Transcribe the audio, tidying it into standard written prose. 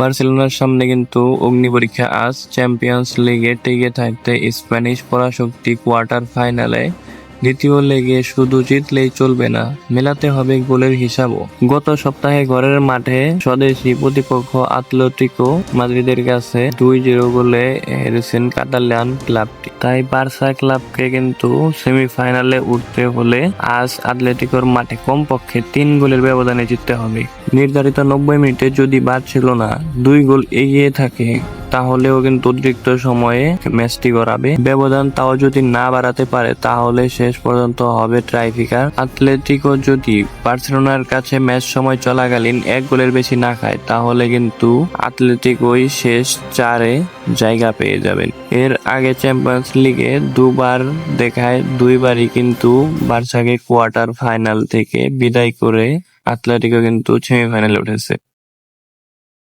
বার্সেলোনার সামনে কিন্তু অগ্নি পরীক্ষা আজ চ্যাম্পিয়ন্স লিগে টিকে থাকতে স্প্যানিশ পরাশক্তি কোয়ার্টার ফাইনালে। দ্বিতীয় লেগে শুধু জিতলেই চলবে না, মেলাতে হবে গোলের হিসাবও। গত সপ্তাহে ঘরের মাঠে স্বদেশী প্রতিপক্ষ আতলেতিকো মাদ্রিদের কাছে 2-0 গোলে হেরেছেন কাতালান ক্লাবটি। তাই বার্সা ক্লাবকে কিন্তু সেমিফাইনালে উঠতে হলে আজ আতলেতিকোর মাঠে কমপক্ষে 3 গোলের ব্যবধানে জিততে হবে। নির্ধারিত 90 মিনিটে যদি বার্সেলোনা 2 গোল এগিয়ে থাকে তাহলেও কিন্তু অতিরিক্ত সময়ে ম্যাচটি গড়াবে। ব্যবধান তাও যদি না বাড়াতে পারে তাহলে শেষ পর্যন্ত হবে ট্রাইফিকার। আতলেতিকো যদি বার্সেলোনার কাছে ম্যাচ সময় চলাকালীন 1 গোলের বেশি না খায় তাহলে কিন্তু আতলেতিকোই শেষ 4-এ জায়গা পেয়ে যাবেন। এর আগে চ্যাম্পিয়ন্স লিগে দুবার দেখায় 2বারই কিন্তু বার্সাকে কোয়ার্টার ফাইনাল থেকে বিদায় করে আতলেতিকো কিন্তু সেমিফাইনালে উঠেছে।